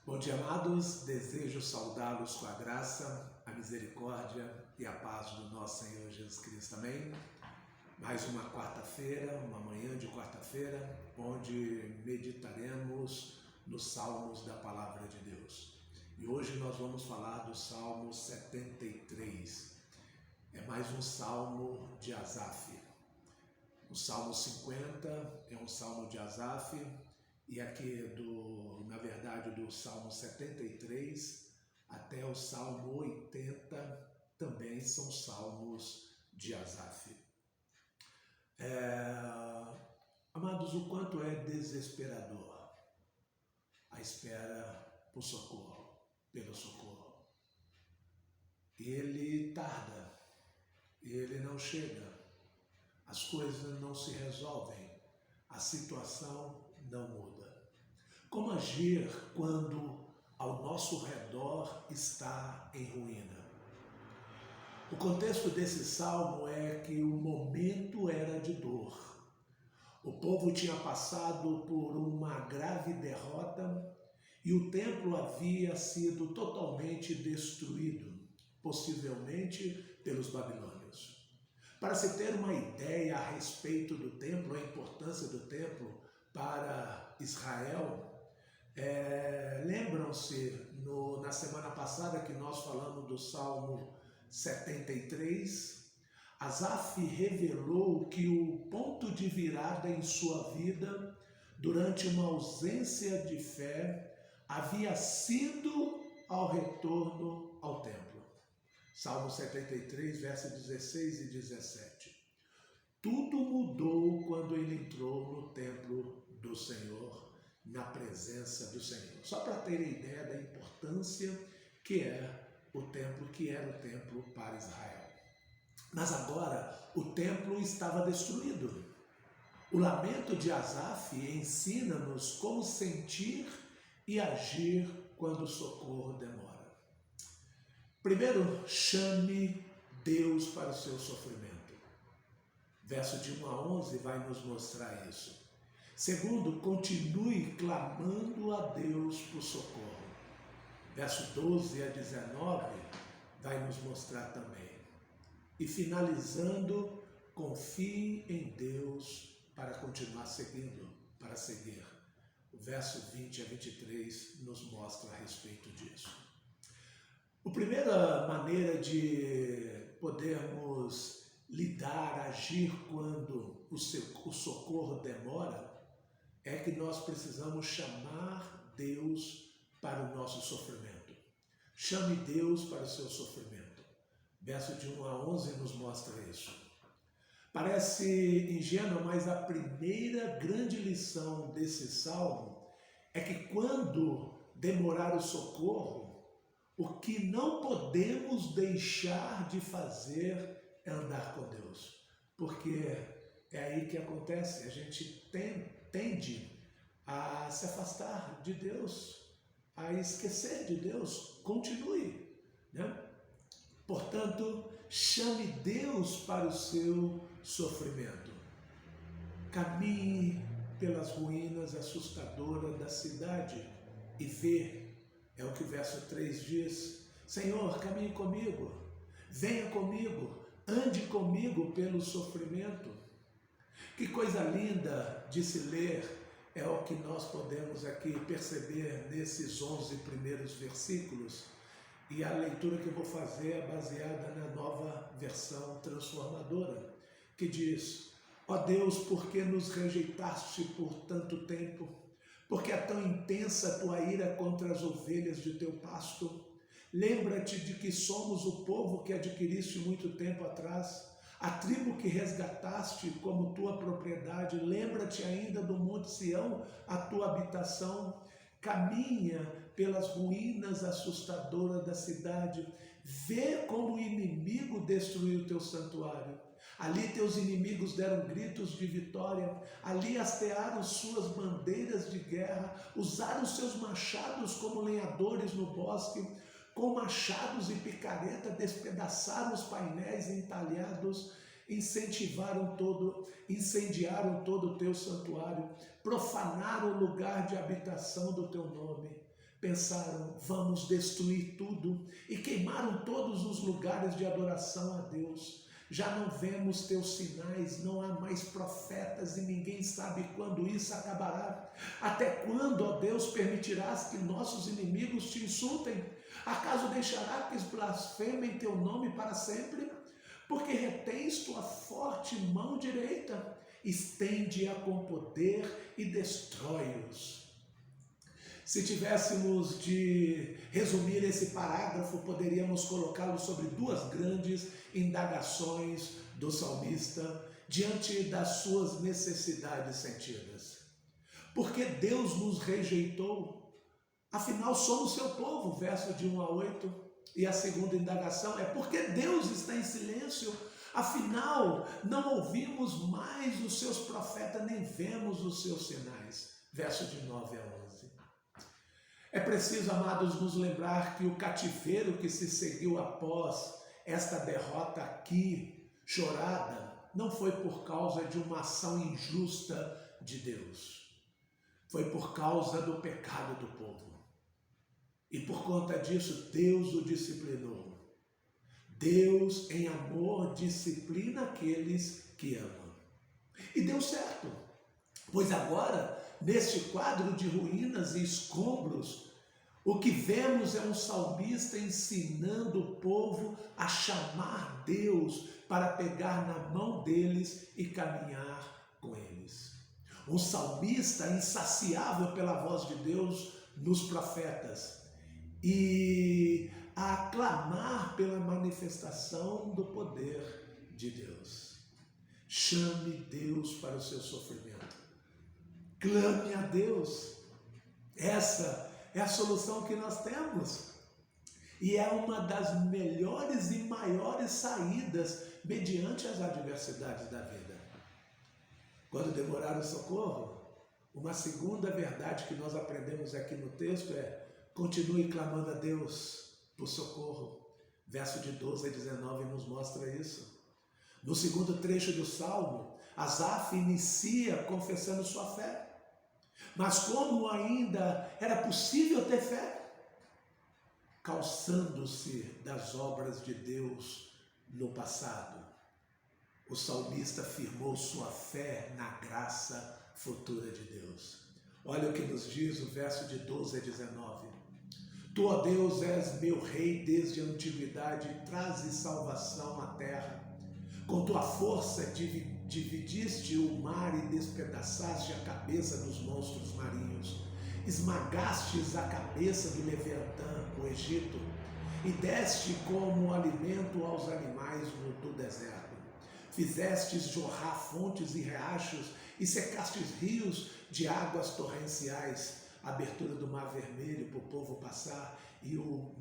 Bom dia, amados. Desejo saudá-los com a graça, a misericórdia e a paz do nosso Senhor Jesus Cristo. Amém? Mais uma quarta-feira, uma manhã de quarta-feira, onde meditaremos nos salmos da Palavra de Deus. E hoje nós vamos falar do Salmo 73. É mais um salmo de Asaf. O Salmo 50 é um salmo de Asaf. E aqui, na verdade, do Salmo 73 até o Salmo 80 também são salmos de Asaf. Amados, o quanto é desesperador a espera por socorro, pelo socorro. Ele tarda, ele não chega, as coisas não se resolvem, a situação não muda. Como agir quando ao nosso redor está em ruína? O contexto desse salmo é que o momento era de dor. O povo tinha passado por uma grave derrota e o templo havia sido totalmente destruído, possivelmente pelos babilônios. Para se ter uma ideia a respeito do templo, a importância do templo para Israel, lembram-se na semana passada que nós falamos do Salmo 73, Asaf revelou que o ponto de virada em sua vida, durante uma ausência de fé, havia sido ao retorno ao templo. Salmo 73, versos 16 e 17. Tudo mudou quando ele entrou no templo do Senhor, na presença do Senhor. Só para terem ideia da importância que era o templo para Israel. Mas agora o templo estava destruído. O lamento de Asaf ensina-nos como sentir e agir quando o socorro demora. Primeiro, chame Deus para o seu sofrimento. Verso de 1 a 11 vai nos mostrar isso. Segundo, continue clamando a Deus por socorro. Verso 12 a 19 vai nos mostrar também. E finalizando, confie em Deus para continuar seguindo, para seguir. O verso 20 a 23 nos mostra a respeito disso. A primeira maneira de podermos lidar, agir quando o socorro demora, é que nós precisamos chamar Deus para o nosso sofrimento. Chame Deus para o seu sofrimento. Verso de 1 a 11 nos mostra isso. Parece ingênuo, mas a primeira grande lição desse salmo é que quando demorar o socorro, o que não podemos deixar de fazer é andar com Deus. Porque é aí que acontece, a gente tende a se afastar de Deus, a esquecer de Deus. Continue, né? Portanto, chame Deus para o seu sofrimento. Caminhe pelas ruínas assustadoras da cidade e vê. É o que o verso 3 diz. Senhor, caminhe comigo, venha comigo, ande comigo pelo sofrimento. Que coisa linda de se ler é o que nós podemos aqui perceber nesses 11 primeiros versículos. E a leitura que eu vou fazer é baseada na Nova Versão Transformadora, que diz: ó Deus, por que nos rejeitaste por tanto tempo? Porque é tão intensa a tua ira contra as ovelhas de teu pasto? Lembra-te de que somos o povo que adquiriste muito tempo atrás, a tribo que resgataste como tua propriedade. Lembra-te ainda do Monte Sião, a tua habitação. Caminha pelas ruínas assustadoras da cidade, vê como o inimigo destruiu o teu santuário. Ali teus inimigos deram gritos de vitória, ali hastearam suas bandeiras de guerra, usaram seus machados como lenhadores no bosque, com machados e picareta despedaçaram os painéis entalhados, incendiaram todo o teu santuário, profanaram o lugar de habitação do teu nome. pensaram: vamos destruir tudo, e queimaram todos os lugares de adoração a Deus. Já não vemos teus sinais, não há mais profetas e ninguém sabe quando isso acabará. Até quando, ó Deus, permitirás que nossos inimigos te insultem? Acaso deixará que blasfemem teu nome para sempre? Porque retens tua forte mão direita, estende-a com poder e destrói-os. Se tivéssemos de resumir esse parágrafo, poderíamos colocá-lo sobre duas grandes indagações do salmista diante das suas necessidades sentidas. Por que Deus nos rejeitou? Afinal, somos seu povo, verso de 1 a 8. E a segunda indagação é: por que Deus está em silêncio? Afinal, não ouvimos mais os seus profetas, nem vemos os seus sinais. Verso de 9 a 11. É preciso, amados, nos lembrar que o cativeiro que se seguiu após esta derrota aqui, chorada, não foi por causa de uma ação injusta de Deus. Foi por causa do pecado do povo. E por conta disso, Deus o disciplinou. Deus, em amor, disciplina aqueles que amam. E deu certo, pois agora, neste quadro de ruínas e escombros, o que vemos é um salmista ensinando o povo a chamar Deus para pegar na mão deles e caminhar com eles. Um salmista insaciável pela voz de Deus nos profetas e a clamar pela manifestação do poder de Deus. Chame Deus para o seu sofrimento. Clame a Deus. Essa é a solução que nós temos. E é uma das melhores e maiores saídas mediante as adversidades da vida. Quando demorar o socorro, uma segunda verdade que nós aprendemos aqui no texto é: continue clamando a Deus por socorro. Verso de 12 a 19 nos mostra isso. No segundo trecho do Salmo, Asaf inicia confessando sua fé. Mas como ainda era possível ter fé? Calçando-se das obras de Deus no passado, o salmista afirmou sua fé na graça futura de Deus. Olha o que nos diz o verso de 12 a 19. Tu, ó Deus, és meu rei desde a antiguidade, trazes salvação à terra. Com tua força dividiste o mar e despedaçaste a cabeça dos monstros marinhos. Esmagastes a cabeça do Leviatã, o Egito, e deste como alimento aos animais do deserto. Fizestes jorrar fontes e riachos e secastes rios de águas torrenciais. A abertura do Mar Vermelho para o povo passar e o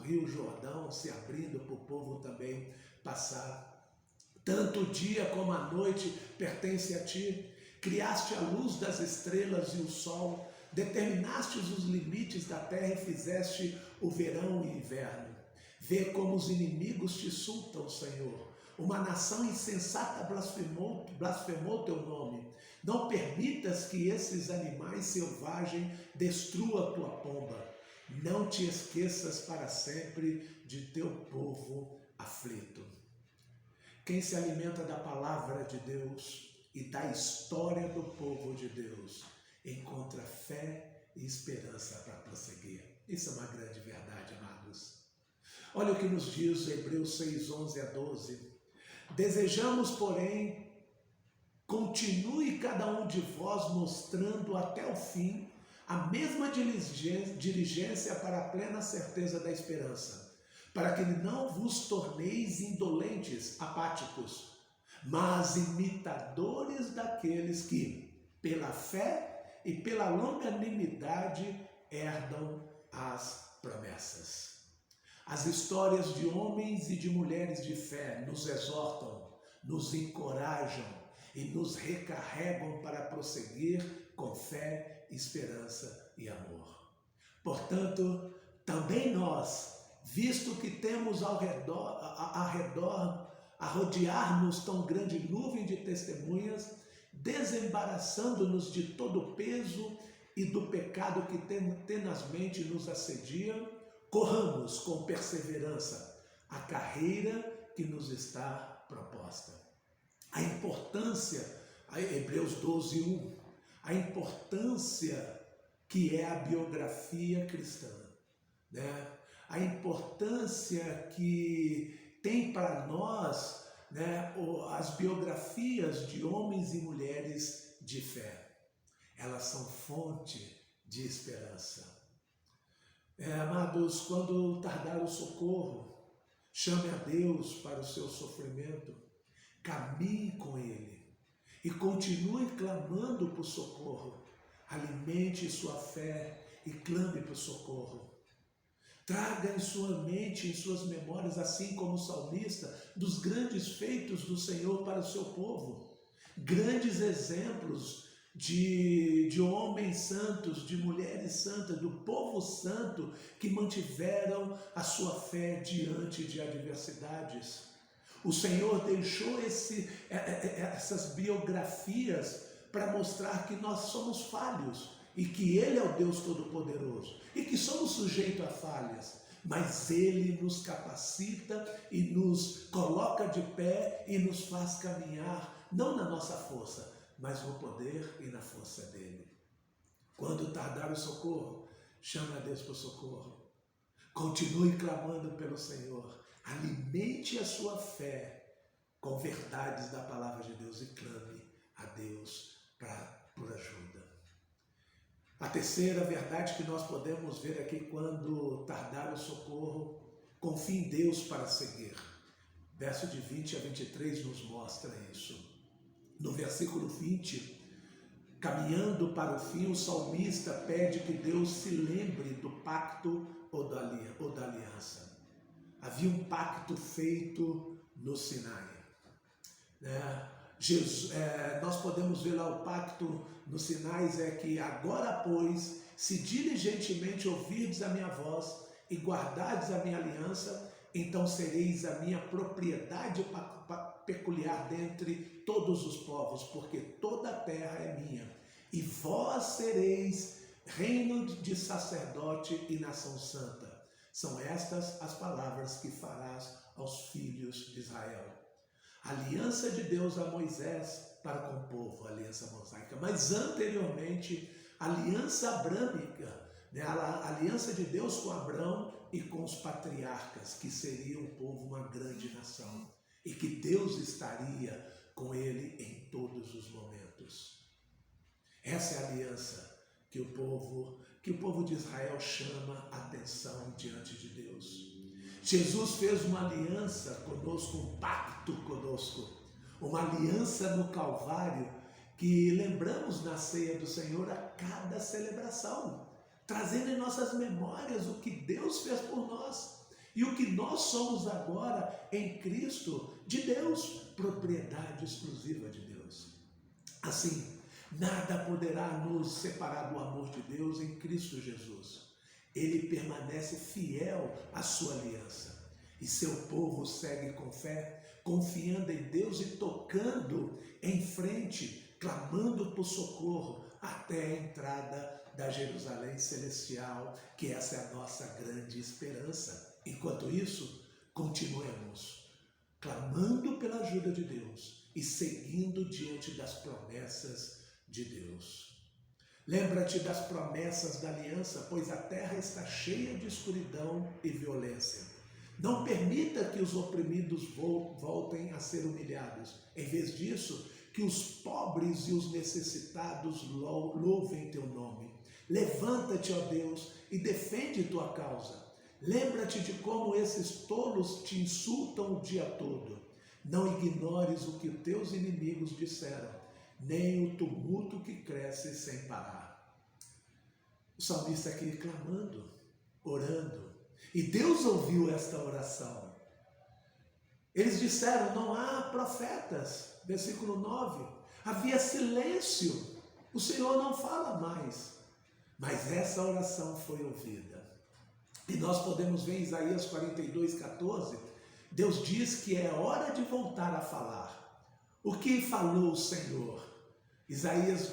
Rio Jordão se abrindo para o povo também passar. Tanto o dia como a noite pertence a ti. Criaste a luz das estrelas e o sol, determinastes os limites da terra e fizeste o verão e inverno. Vê como os inimigos te insultam, Senhor. Uma nação insensata blasfemou teu nome. Não permitas que esses animais selvagens destruam a tua pomba. Não te esqueças para sempre de teu povo aflito. Quem se alimenta da palavra de Deus e da história do povo de Deus encontra fé e esperança para prosseguir. Isso é uma grande verdade, amados. Olha o que nos diz Hebreus 6, 11 a 12. Desejamos, porém, continue cada um de vós mostrando até o fim a mesma diligência para a plena certeza da esperança, para que não vos torneis indolentes, apáticos, mas imitadores daqueles que, pela fé e pela longanimidade, herdam as promessas. As histórias de homens e de mulheres de fé nos exortam, nos encorajam e nos recarregam para prosseguir com fé, esperança e amor. Portanto, também nós, visto que temos ao redor, a rodear-nos tão grande nuvem de testemunhas, desembaraçando-nos de todo o peso e do pecado que tenazmente nos assedia, corramos com perseverança a carreira que nos está proposta. A importância, Hebreus 12:1, a importância que é a biografia cristã, né? A importância que tem para nós, né, as biografias de homens e mulheres de fé. Elas são fonte de esperança. Amados, quando tardar o socorro, chame a Deus para o seu sofrimento, caminhe com Ele e continue clamando por socorro. Alimente sua fé e clame por socorro. Traga em sua mente, em suas memórias, assim como o salmista, dos grandes feitos do Senhor para o seu povo. Grandes exemplos de homens santos, de mulheres santas, do povo santo que mantiveram a sua fé diante de adversidades. O Senhor deixou essas biografias para mostrar que nós somos falhos e que Ele é o Deus Todo-Poderoso e que somos sujeitos a falhas, mas Ele nos capacita e nos coloca de pé e nos faz caminhar, não na nossa força, mas no poder e na força dEle. Quando tardar o socorro, chame a Deus por socorro. Continue clamando pelo Senhor. Alimente a sua fé com verdades da palavra de Deus e clame a Deus por ajuda. A terceira verdade que nós podemos ver aqui, quando tardar o socorro, confie em Deus para seguir. Verso de 20 a 23 nos mostra isso. No versículo 20, caminhando para o fim, o salmista pede que Deus se lembre do pacto ou da aliança. Havia um pacto feito no Sinai. Nós podemos ver lá o pacto no Sinai, é que agora, pois, se diligentemente ouvirdes a minha voz e guardardes a minha aliança, então sereis a minha propriedade peculiar dentre todos os povos, porque toda a terra é minha. E vós sereis reino de sacerdote e nação santa. São estas as palavras que farás aos filhos de Israel. Aliança de Deus a Moisés para com o povo, aliança mosaica. Mas anteriormente, aliança abrâmica, né? A aliança de Deus com Abrão e com os patriarcas, que seriam o povo, uma grande nação. E que Deus estaria com ele em todos os momentos. Essa é a aliança que o povo de Israel chama a atenção diante de Deus. Jesus fez uma aliança conosco, um pacto conosco, uma aliança no Calvário, que lembramos na ceia do Senhor a cada celebração, trazendo em nossas memórias o que Deus fez por nós e o que nós somos agora em Cristo de Deus, propriedade exclusiva de Deus. Assim, nada poderá nos separar do amor de Deus em Cristo Jesus. Ele permanece fiel à sua aliança. E seu povo segue com fé, confiando em Deus e tocando em frente, clamando por socorro até a entrada da Jerusalém celestial, que essa é a nossa grande esperança. Enquanto isso, continuemos clamando pela ajuda de Deus e seguindo diante das promessas de Deus. Lembra-te das promessas da aliança, pois a terra está cheia de escuridão e violência. Não permita que os oprimidos voltem a ser humilhados. Em vez disso, que os pobres e os necessitados louvem teu nome. Levanta-te, ó Deus, e defende tua causa. Lembra-te de como esses tolos te insultam o dia todo. Não ignores o que teus inimigos disseram, nem o tumulto que cresce sem parar. O salmista aqui clamando, orando, e Deus ouviu esta oração. Eles disseram, não há profetas, versículo 9, havia silêncio, o Senhor não fala mais, mas essa oração foi ouvida. E nós podemos ver em Isaías 42:14, Deus diz que é hora de voltar a falar. O que falou o Senhor? Isaías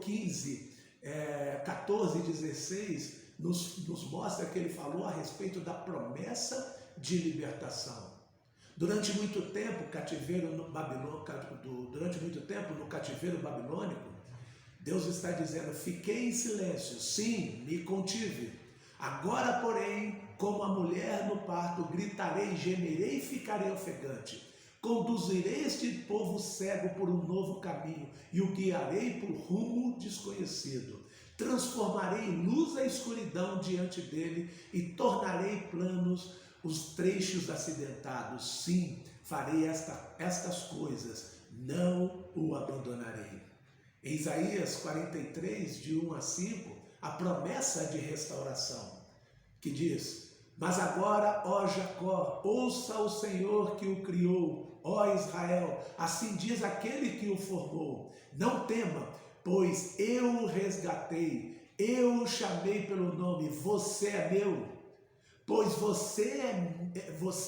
15, 14:16 nos mostra que ele falou a respeito da promessa de libertação. Durante muito tempo, no cativeiro babilônico, Deus está dizendo: fiquei em silêncio, sim, me contive. Agora, porém, como a mulher no parto, gritarei, gemerei e ficarei ofegante. Conduzirei este povo cego por um novo caminho e o guiarei por rumo desconhecido. Transformarei em luz a escuridão diante dele e tornarei planos os trechos acidentados. Sim, farei estas coisas, não o abandonarei. Em Isaías 43, de 1 a 5, a promessa de restauração, que diz: mas agora, ó Jacó, ouça o Senhor que o criou, ó Israel, assim diz aquele que o formou. Não tema, pois eu o resgatei, eu o chamei pelo nome, você é meu. Pois você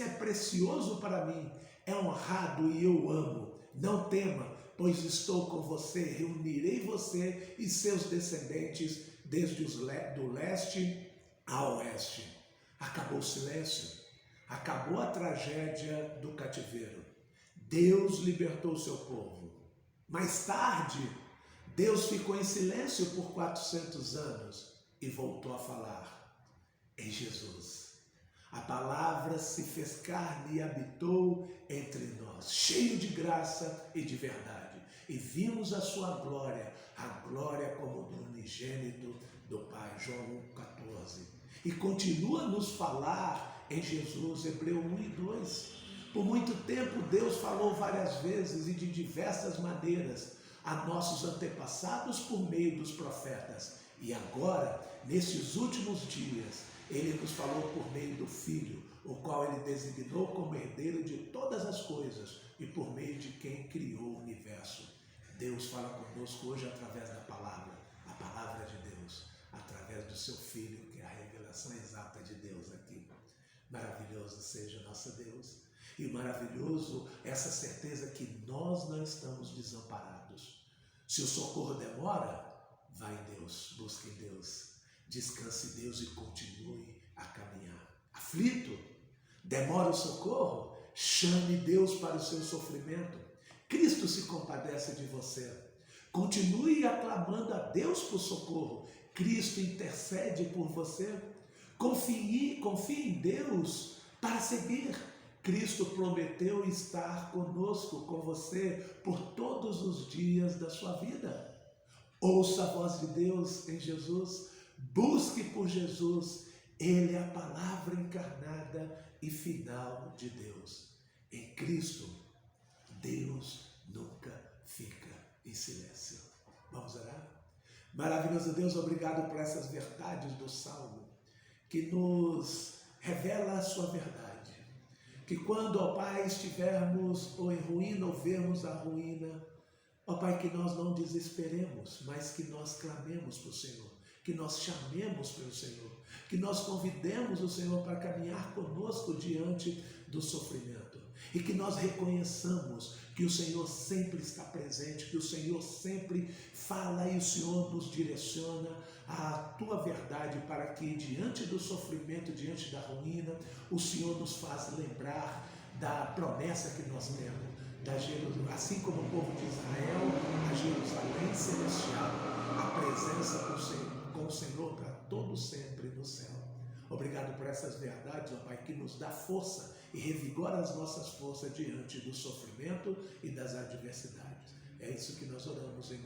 é precioso para mim, é honrado e eu amo. Não tema, pois estou com você, reunirei você e seus descendentes desde do leste a oeste. Acabou o silêncio, acabou a tragédia do cativeiro. Deus libertou o seu povo. Mais tarde, Deus ficou em silêncio por 400 anos e voltou a falar em Jesus. A palavra se fez carne e habitou entre nós, cheio de graça e de verdade. E vimos a sua glória, a glória como do unigênito do Pai. João 1,14. E continua a nos falar em Jesus, Hebreus 1 e 2. Por muito tempo Deus falou várias vezes e de diversas maneiras a nossos antepassados por meio dos profetas. E agora, nesses últimos dias, Ele nos falou por meio do Filho, o qual Ele designou como herdeiro de todas as coisas e por meio de quem criou o universo. Deus fala conosco hoje através da palavra, a palavra de Deus, através do seu Filho, que é a revelação exata de Deus aqui. Maravilhoso seja nosso Deus. E maravilhoso essa certeza que nós não estamos desamparados. Se o socorro demora, vá em Deus, busque em Deus, descanse em Deus e continue a caminhar. Aflito, demora o socorro, chame Deus para o seu sofrimento. Cristo se compadece de você. Continue aclamando a Deus por socorro. Cristo intercede por você. Confie em Deus para seguir. Cristo prometeu estar conosco, com você, por todos os dias da sua vida. Ouça a voz de Deus em Jesus, busque por Jesus. Ele é a palavra encarnada e final de Deus. Em Cristo, Deus nunca fica em silêncio. Vamos orar? Maravilhoso Deus, obrigado por essas verdades do Salmo, que nos revela a sua verdade. Que quando, ó Pai, estivermos ou em ruína ou vermos a ruína, ó Pai, que nós não desesperemos, mas que nós clamemos para o Senhor, que nós chamemos pelo Senhor, que nós convidemos o Senhor para caminhar conosco diante do sofrimento e que nós reconheçamos que o Senhor sempre está presente, que o Senhor sempre fala e o Senhor nos direciona a tua verdade para que diante do sofrimento, diante da ruína, o Senhor nos faz lembrar da promessa que nós temos, assim como o povo de Israel, a Jerusalém celestial, a presença com o Senhor para todo sempre no céu. Obrigado por essas verdades, ó Pai, que nos dá força e revigora as nossas forças diante do sofrimento e das adversidades. É isso que nós oramos em